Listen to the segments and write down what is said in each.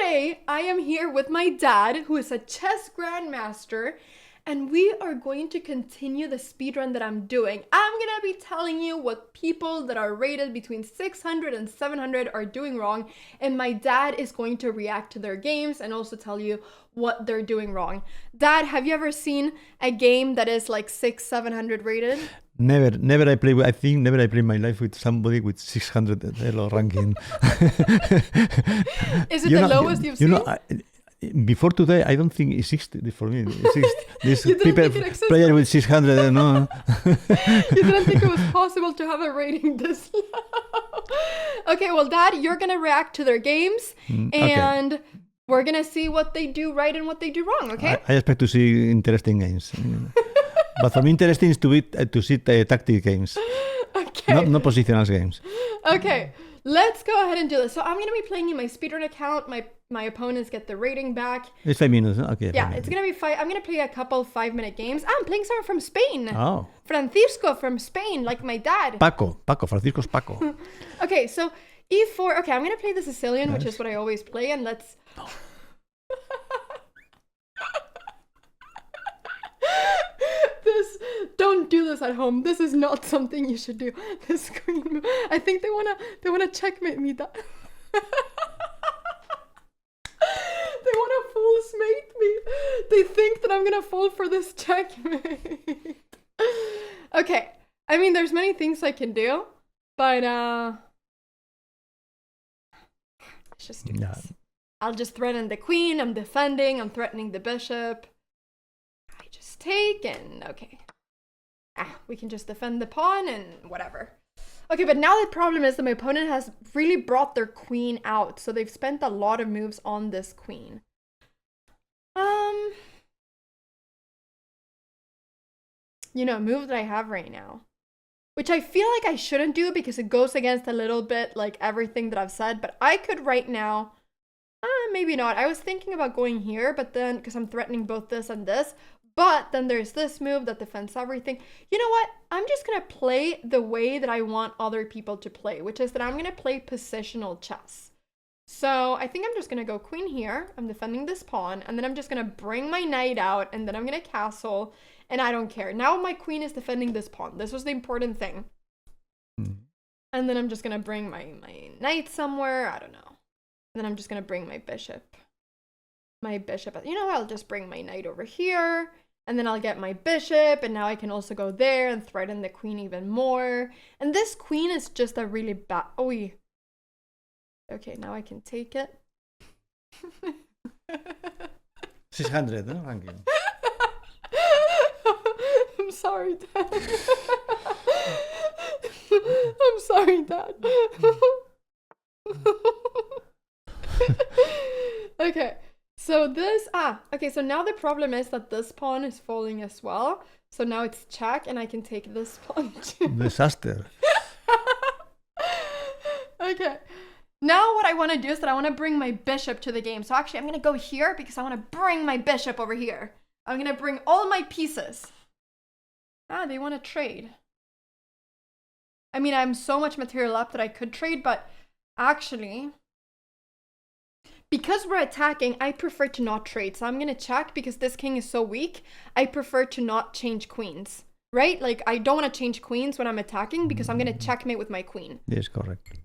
today I am here with my dad, who is a chess grandmaster, and we are going to continue the speedrun that I'm doing. I'm gonna be telling you what people that are rated between 600 and 700 are doing wrong, and my dad is going to react to their games and also tell you what they're doing wrong. Dad, have you ever seen a game that is like 600-700 rated? Never I play. I think never I play my life with somebody with 600 ELO ranking. Is it the lowest you've seen? Before today, I don't think it's 60 for me. This You didn't people think it existed? player with 600, no. You didn't think it was possible to have a rating this low? Okay, well, Dad, you're gonna react to their games, and we're gonna see what they do right and what they do wrong. Okay? I expect to see interesting games, but for me, interesting is to see tactic games, Okay. not positional games. Okay, let's go ahead and do this. So I'm gonna be playing in my speedrun account. My opponents get the rating back. It's 5 minutes, huh? Okay. Yeah, it's gonna be I'm gonna play a couple 5-minute games. I'm playing someone from Spain. Oh. Francisco from Spain, like my dad. Francisco's Paco. Okay, so E4. Okay, I'm gonna play the Sicilian, which is what I always play, and let's. Don't do this at home. This is not something you should do. This queen move. I think they wanna checkmate me. They wanna foolsmate me. They think that I'm gonna fall for this checkmate. Okay. I mean, there's many things I can do, but let's just do this. I'll just threaten the queen. I'm defending. I'm threatening the bishop. I just take and okay. We can just defend the pawn and whatever. Okay, but now the problem is that my opponent has really brought their queen out. So they've spent a lot of moves on this queen. You know, a move that I have right now, which I feel like I shouldn't do because it goes against a little bit like everything that I've said, but I could right now, maybe not. I was thinking about going here, but then, because I'm threatening both this and this, but then there's this move that defends everything. You know what? I'm just going to play the way that I want other people to play, which is that I'm going to play positional chess. So I think I'm just going to go queen here. I'm defending this pawn, and then I'm just going to bring my knight out, and then I'm going to castle, and I don't care. Now my queen is defending this pawn. This was the important thing. And then I'm just going to bring my knight somewhere. I don't know. And then I'm just going to bring my bishop. You know, I'll just bring my knight over here. And then I'll get my bishop. And now I can also go there and threaten the queen even more. And this queen is just a really bad... Okay, now I can take it. 600, no? Thank you. I'm sorry, Dad. I'm sorry, Dad. Okay, so this, okay, so now the problem is that this pawn is falling as well. So now it's check and I can take this pawn too. Disaster. Okay, now what I want to do is that I want to bring my bishop to the game. So actually I'm going to go here because I want to bring my bishop over here. I'm going to bring all my pieces. They want to trade. I mean, I have so much material up that I could trade, but actually, because we're attacking, I prefer to not trade. So I'm going to check because this king is so weak. I prefer to not change queens, right? Like, I don't want to change queens when I'm attacking because I'm going to checkmate with my queen. Yes, correct.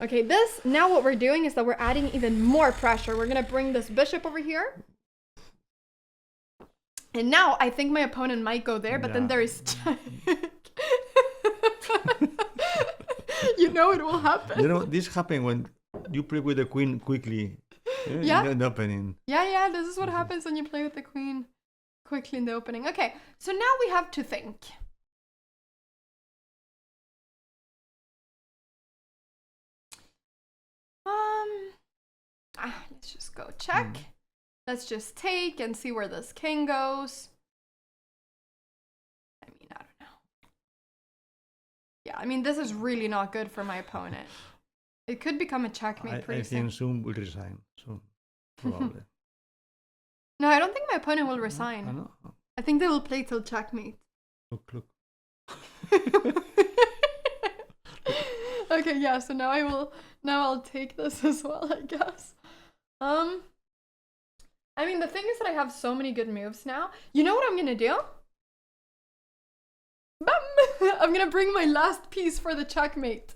Okay, now what we're doing is that we're adding even more pressure. We're going to bring this bishop over here. And now I think my opponent might go there, but then there is check. You know it will happen. You know, this happens when you play with the queen quickly. Yeah. In the opening. Yeah, this is what happens when you play with the queen quickly in the opening. Okay, so now we have to think. Let's just go check. Let's just take and see where this king goes. I mean, I don't know. Yeah, I mean, this is really not good for my opponent. It could become a checkmate pretty soon. I think soon will resign. Soon, probably. No, I don't think my opponent will resign. I know. I think they will play till checkmate. Look. Okay, yeah, so now I'll take this as well, I guess. I mean, the thing is that I have so many good moves now. You know what I'm gonna do? Bam! I'm gonna bring my last piece for the checkmate.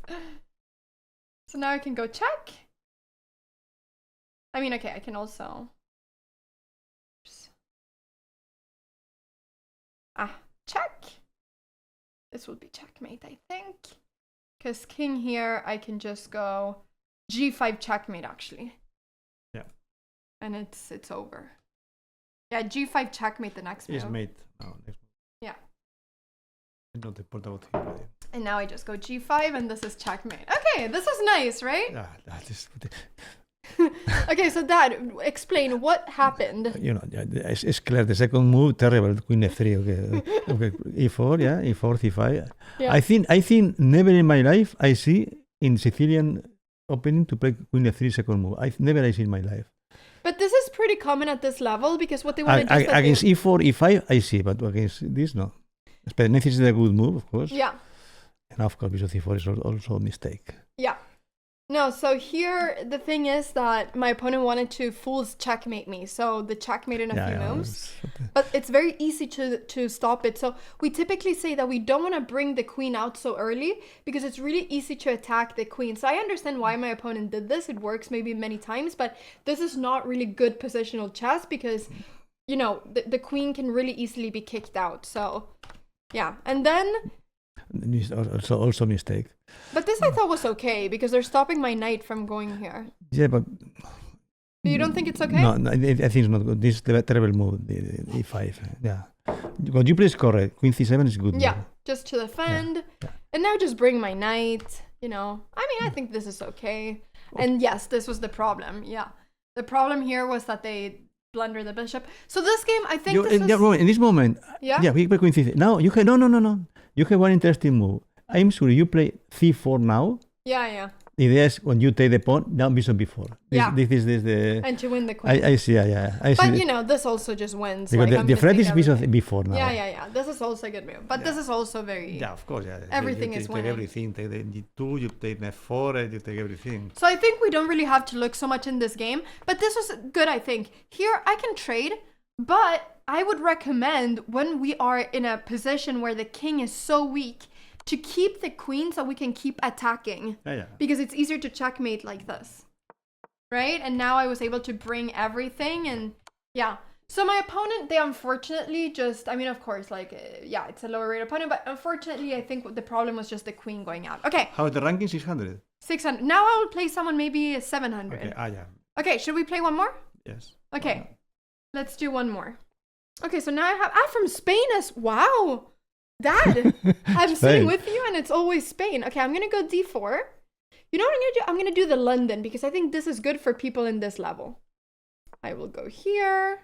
So now I can go check. I mean, okay, I can also... check. This will be checkmate, I think. Because king here, I can just go g5 checkmate, actually. Yeah. And it's over. Yeah, g5 checkmate the next move. It's mate. No, next move. Yeah. Not important about him. And now I just go g5 and this is checkmate. Okay, this is nice, right? That is... Okay, so Dad, explain what happened. You know, it's clear. The second move, terrible. Queen f3. Okay, e4. Yeah, e4, c5. Yeah. I think never in my life I see in Sicilian opening to play queen f3 second move. I see in my life. But this is pretty common at this level because what they want to do is against e4, e5, I see, but against this, no. But this is a good move, of course. Yeah. And of course, bishop c4 is also a mistake. Yeah. No, so here the thing is that my opponent wanted to fool's checkmate me, so the checkmate in a few moves. But it's very easy to stop it. So we typically say that we don't want to bring the queen out so early because it's really easy to attack the queen. So I understand why my opponent did this. It works maybe many times, but this is not really good positional chess because, you know, the queen can really easily be kicked out. So yeah, and then... Also mistake. But this I thought was okay because they're stopping my knight from going here. Yeah, but you don't think it's okay? No, I think it's not good. This is the terrible move, the e5. Yeah, what you play is correct. Queen c7 is good. Yeah, move. just to defend, yeah. And now just bring my knight. You know, I mean, I think this is okay. And yes, this was the problem. Yeah, the problem here was that they blunder the bishop. So this game, I think in this moment, we play queen c7. Now you can no. You have one interesting move. I'm sure you play c4 now. Yeah. The idea is when you take the pawn, down bishop b4. This is the... And to win the queen. I see, I see. But you know, this also just wins. Because like, the threat is bishop b4 now. Yeah. This is also a good move. But this is also very... Yeah, of course, yeah. Everything you is take winning. Everything. Take the g2, you take f4, you take everything. So I think we don't really have to look so much in this game. But this was good, I think. Here, I can trade, but I would recommend when we are in a position where the king is so weak to keep the queen so we can keep attacking. Yeah. Because it's easier to checkmate like this. Right? And now I was able to bring everything and yeah. So my opponent, they unfortunately just, I mean, of course, like, it's a lower rate opponent, but unfortunately, I think the problem was just the queen going out. Okay. How is the ranking? 600? 600. Now I will play someone maybe 700. Okay, yeah. Okay, should we play one more? Yes. Okay. Let's do one more. Okay, so now I have, from Spain as, wow. Dad, I'm sitting with you and it's always Spain. Okay, I'm going to go d4. You know what I'm going to do? I'm going to do the London because I think this is good for people in this level. I will go here.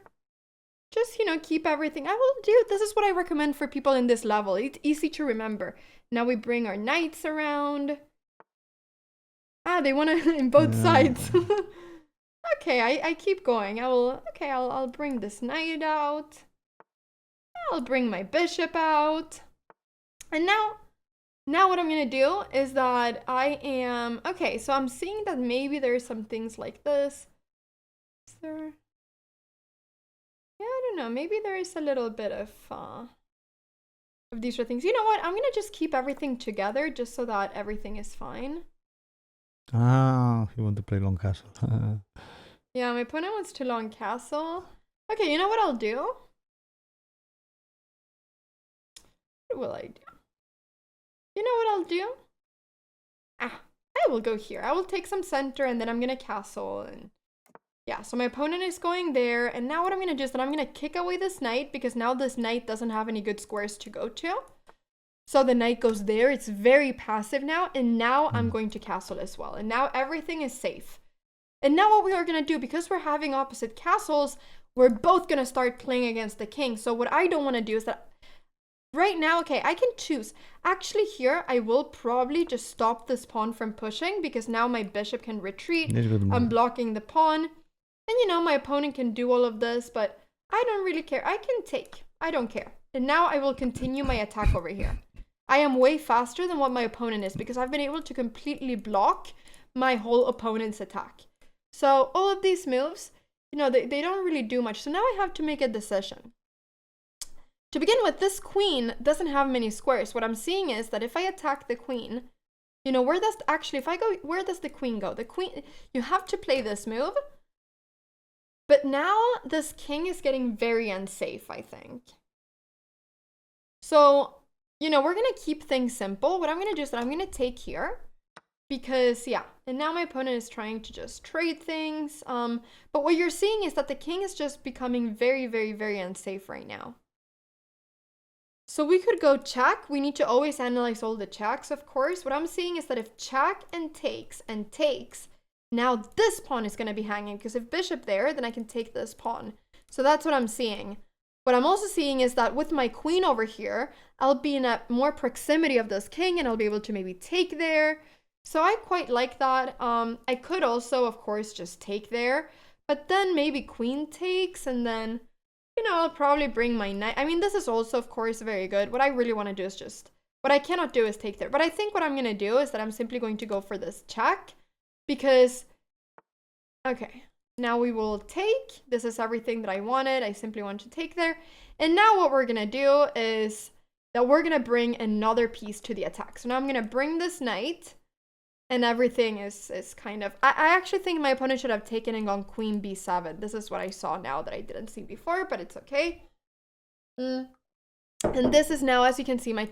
Just, keep everything. I will do, this is what I recommend for people in this level. It's easy to remember. Now we bring our knights around. They want to in both sides. Okay, I keep going. I'll bring this knight out. I'll bring my bishop out. And now what I'm going to do is that I am... Okay, so I'm seeing that maybe there's some things like this. Is there... Yeah, I don't know. Maybe there is a little bit of these sort of things. You know what? I'm going to just keep everything together just so that everything is fine. You want to play long castle. Yeah, my opponent wants to long castle. Okay, you know what I'll do? What will I do? You know what I'll do? I will go here. I will take some center and then I'm going to castle. And yeah, so my opponent is going there. And now what I'm going to do is that I'm going to kick away this knight because now this knight doesn't have any good squares to go to. So the knight goes there. It's very passive now. And now I'm going to castle as well. And now everything is safe. And now what we are going to do, because we're having opposite castles, we're both going to start playing against the king. So what I don't want to do is that right now, okay, I can choose. Actually here, I will probably just stop this pawn from pushing because now my bishop can retreat. I'm blocking the pawn. And my opponent can do all of this, but I don't really care. I can take. I don't care. And now I will continue my attack over here. I am way faster than what my opponent is because I've been able to completely block my whole opponent's attack. So all of these moves, you know, they don't really do much. So now I have to make a decision. To begin with, this queen doesn't have many squares. What I'm seeing is that if I attack the queen, you know, where does actually, if I go, where does the queen go? The queen, you have to play this move. But now this king is getting very unsafe, I think. So, you know, we're going to keep things simple. What I'm going to do is that I'm going to take here. Because, yeah, and now my opponent is trying to just trade things. But what you're seeing is that the king is just becoming very, very, very unsafe right now. So we could go check. We need to always analyze all the checks, of course. What I'm seeing is that if check and takes, now this pawn is going to be hanging. Because if bishop there, then I can take this pawn. So that's what I'm seeing. What I'm also seeing is that with my queen over here, I'll be in a more proximity of this king and I'll be able to maybe take there. So I quite like that. I could also, of course, just take there. But then maybe queen takes and then, you know, I'll probably bring my knight. I mean, this is also, of course, very good. What I really want to do is just, what I cannot do is take there. But I think what I'm going to do is that I'm simply going to go for this check. Because, okay, now we will take. This is everything that I wanted. I simply want to take there. And now what we're going to do is that we're going to bring another piece to the attack. So now I'm going to bring this knight. And everything is kind of... I actually think my opponent should have taken and gone queen b7. This is what I saw now that I didn't see before, but it's okay. And this is now, as you can see, my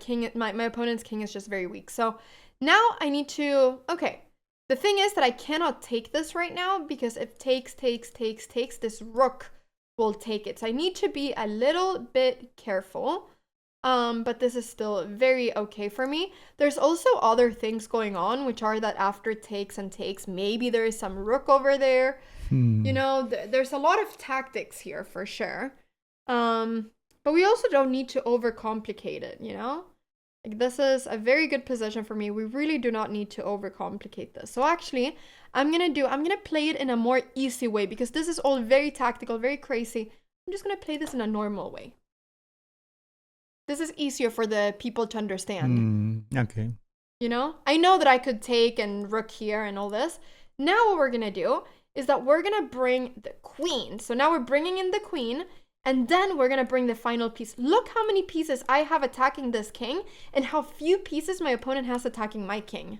opponent's king is just very weak. So now I need to... Okay. The thing is that I cannot take this right now because if takes, this rook will take it. So I need to be a little bit careful. But this is still very okay for me. There's also other things going on, which are that after takes and takes, maybe there is some rook over there. You know, there's a lot of tactics here for sure. But we also don't need to overcomplicate it, you know? Like, this is a very good position for me. We really do not need to overcomplicate this. So actually, I'm gonna play it in a more easy way because this is all very tactical, very crazy. I'm just gonna play this in a normal way. This is easier for the people to understand. Okay. You know? I know that I could take and rook here and all this. Now what we're going to do is that we're going to bring the queen. So now we're bringing in the queen. And then we're going to bring the final piece. Look how many pieces I have attacking this king. And how few pieces my opponent has attacking my king.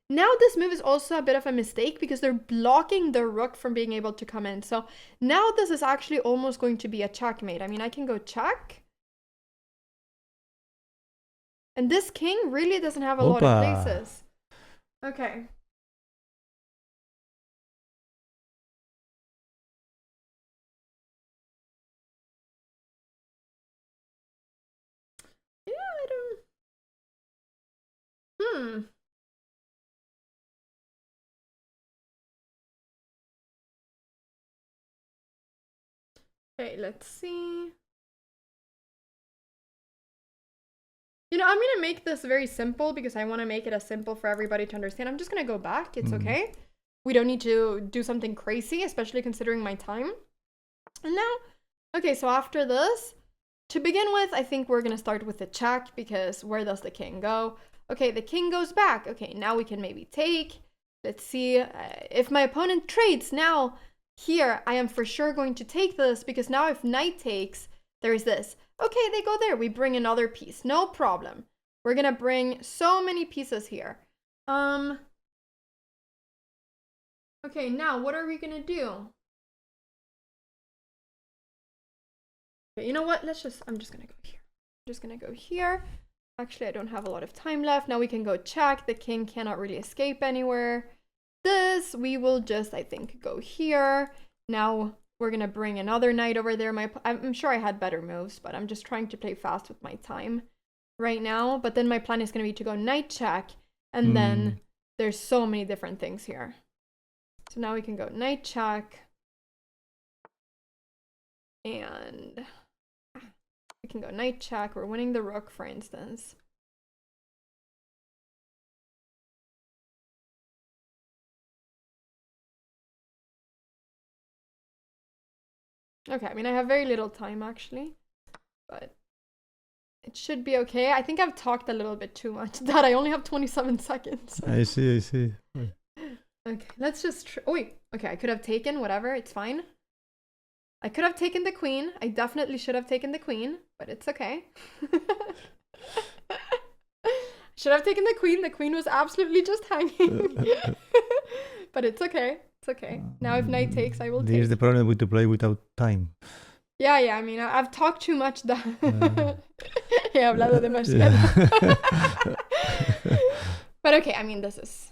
Now this move is also a bit of a mistake because they're blocking the rook from being able to come in. So now this is actually almost going to be a checkmate. I mean, I can go check. And this king really doesn't have a lot of places. Okay. Yeah, I don't... Okay, let's see. You know, I'm going to make this very simple because I want to make it as simple for everybody to understand. I'm just going to go back. It's okay. We don't need to do something crazy, especially considering my time. And now, okay, so after this, to begin with, I think we're going to start with the check because where does the king go? Okay, the king goes back. Okay, now we can maybe take. Let's see if my opponent trades. Now, here, I am for sure going to take this because now if knight takes, there's this. Okay, they go there. We bring another piece. No problem. We're going to bring so many pieces here. Okay, now what are we going to do? Okay, you know what? I'm just going to go here. I'm just going to go here. Actually, I don't have a lot of time left. Now we can go check. The king cannot really escape anywhere. This, we will just, I think, go here. Now we're going to bring another knight over there. I'm sure I had better moves, but I'm just trying to play fast with my time right now. But then my plan is going to be to go knight check. And then there's so many different things here. So now we can go knight check. And we can go knight check. We're winning the rook, for instance. Okay, I mean, I have very little time, actually. But It should be okay. I think I've talked a little bit too much. Dad, I only have 27 seconds. I see. Okay, let's just... oh, wait. Okay, I could have taken whatever. It's fine. I could have taken the queen. I definitely should have taken the queen, but it's okay. Should have taken the queen. The queen was absolutely just hanging. But it's okay. It's okay. Now if knight takes, I will take. This is the problem with to play without time. Yeah, I mean, I've talked too much. He hablado demasiado. But okay, I mean, this is...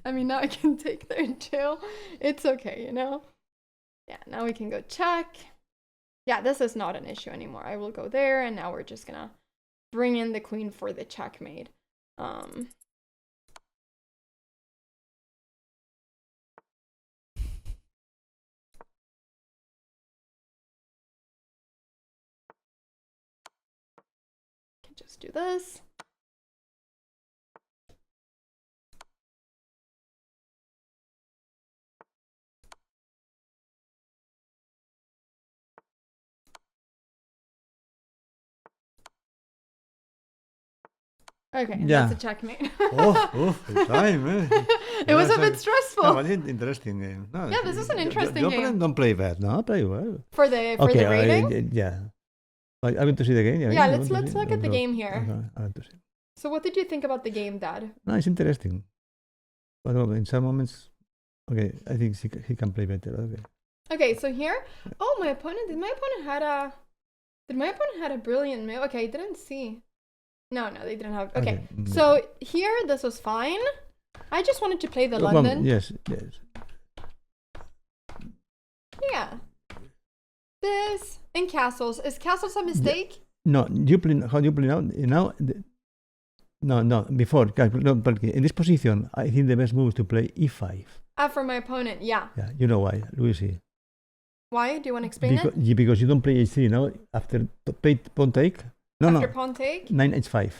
I mean, now I can take there too. It's okay, you know? Yeah, now we can go check. Yeah, this is not an issue anymore. I will go there, and now we're just gonna bring in the queen for the checkmate. Can just do this. Okay, yeah. That's a checkmate. The time, eh? It was a bit stressful. No, but it's an interesting game. No, yeah, this is an interesting game. Opponent don't play bad. No, play well. For the rating? Yeah. I want to see the game. Yeah, let's look at the game here. Okay, I want to see. So what did you think about the game, Dad? No, it's interesting. But in some moments, okay, I think he can play better. Okay. Okay, so here, my opponent had a brilliant move. Okay, I didn't see. No, they didn't have. Okay, so here, this was fine. I just wanted to play the London. Yes. Yeah. This and castles. Is castles a mistake? No, how do you play now? No, before. In this position, I think the best move is to play e5. For my opponent, yeah. Yeah, you know why, Luisi. Why? Do you want to explain it? Because you don't play h3 now. After pawn take. After pawn take? 9h5.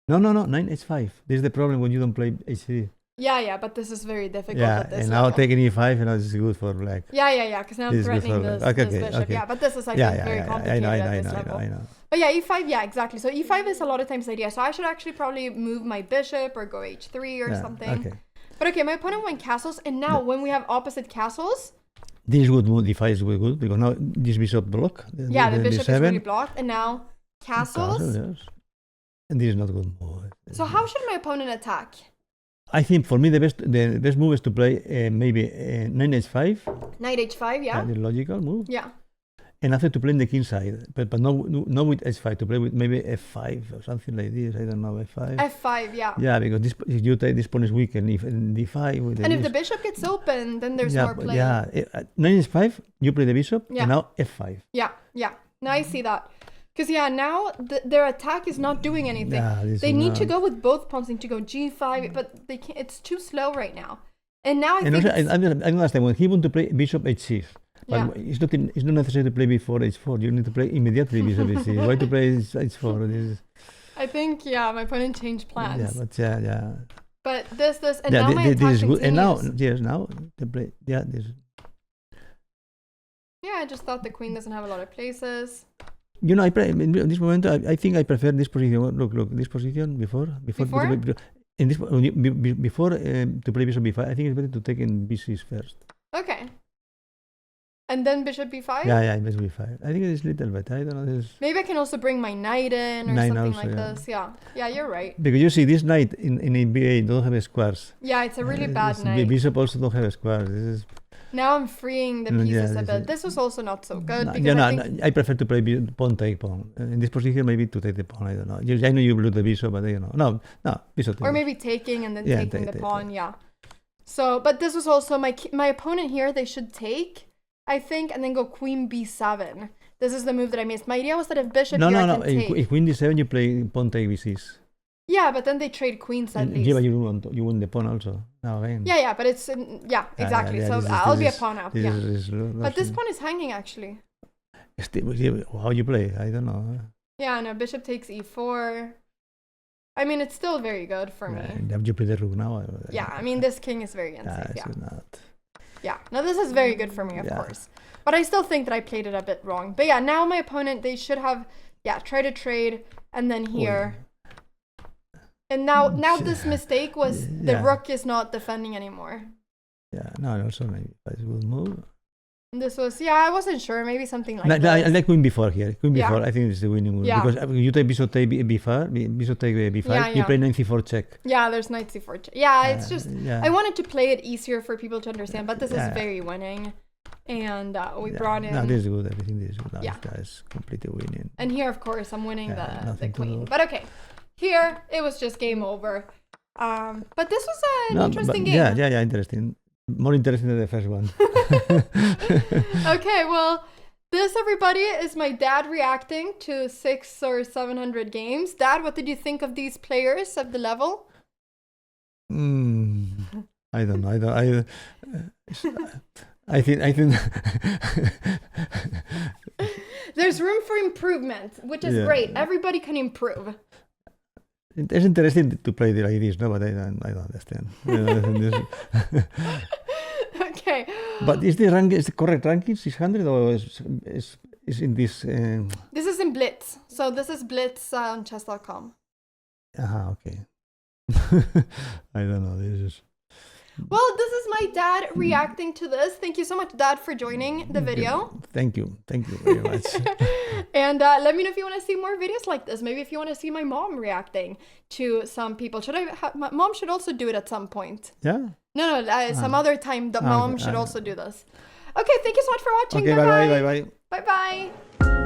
No, 9h5. This is the problem when you don't play h3. Yeah, but this is very difficult. Yeah, and now taking e5, this is good for black. Yeah, because now I'm threatening this bishop. Okay. Yeah, but this is, I think, very complicated at this level. I know. But yeah, e5, yeah, exactly. So e5 is a lot of times the idea. So I should actually probably move my bishop or go h3 or something. Okay. But okay, my opponent went castles, and now when we have opposite castles... This is good move, d5 is good, because now this bishop block. The bishop is really blocked, and now castles. Yes. And this is not a good move. So how should my opponent attack? I think for me the best move is to play maybe knight h5. Knight h5, yeah. The logical move. Yeah. And after to play in the king side, but not with h5, to play with maybe f5 or something like this. I don't know, f5. f5, yeah. Yeah, because if you take this pawn is weak, and if d5 with and if the bishop gets open, then there's more play. Yeah, knight h5, you play the bishop, and now f5. Yeah. Now I see that. Because now their attack is not doing anything. Yeah, they need to go with both pawns. They need to go g5, but they can't. It's too slow right now. And now I think. I understand when he want to play bishop h6. But it's not necessary to play before h4. You need to play immediately bishop h6. Why to play h4? I think my opponent changed plans. Yeah. But this and now my attack continues. Good. And now to play this. Yeah, I just thought the queen doesn't have a lot of places. You know, in this moment, I think I prefer this position. Look, this position before. In this before to play bishop b5, I think it's better to take in b6 first. Okay. And then bishop b5? Yeah, bishop b5. I think it's a little bit. I don't know. Maybe I can also bring my knight in or something like this. Yeah, you're right. Because you see, this knight in b8 don't have squares. Yeah, it's a really bad knight. Bishop also don't have squares. Now I'm freeing the pieces a bit. This was also not so good. I prefer to play pawn take pawn. In this position, maybe to take the pawn. I don't know. I know you lose the bishop, but no, bishop. Or maybe taking and then taking the pawn. Yeah. So, but this was also my opponent here. They should take, I think, and then go queen b7. This is the move that I missed. My idea was that if bishop here, I can take. If queen d7, you play pawn take b6. Yeah, but then they trade queens at least. Yeah, but you win the pawn also. Now again. Yeah, but it's exactly. So I'll be a pawn up. But this pawn is hanging actually. How you play? I don't know. Yeah, no. Bishop takes e4. I mean, it's still very good for me. You play the rook now. Yeah, I mean, this king is very unsafe. It's not. Yeah, no, this is very good for me, of course. But I still think that I played it a bit wrong. But yeah, now my opponent, they should have, try to trade, and then here. And now this mistake was the rook is not defending anymore. Yeah, no, and also maybe I will move. This was, I wasn't sure, maybe something like this. I like queen b4 here. Queen b4, I think it's the winning move. Yeah. Because you take bishop take b5, bishop take b5, you play knight c4 check. Yeah, there's knight c4 check. Yeah, it's just, I wanted to play it easier for people to understand, but this is very winning. And we brought in... No, this is good, everything is good. Now this guy is completely winning. And here, of course, I'm winning the queen. But okay, here, it was just game over. But this was an interesting game. Yeah, interesting. More interesting than the first one. Okay, well, this, everybody, is my dad reacting to 600 or 700 games. Dad, what did you think of these players of the level? I don't know. I think there's room for improvement, which is great. Everybody can improve. It's interesting to play like this, no? But I don't understand. Okay. But is the correct ranking 600 or is in this? This is in Blitz. So this is Blitz on chess.com. Okay. I don't know. This is. Well, this is my dad reacting to this. Thank you so much, Dad, for joining the video. Thank you very much. And let me know if you want to see more videos like this. Maybe if you want to see my mom reacting to some people. My mom should also do it at some point. Yeah? No, some other time the mom should also do this. Okay, thank you so much for watching. Okay, bye. Bye-bye.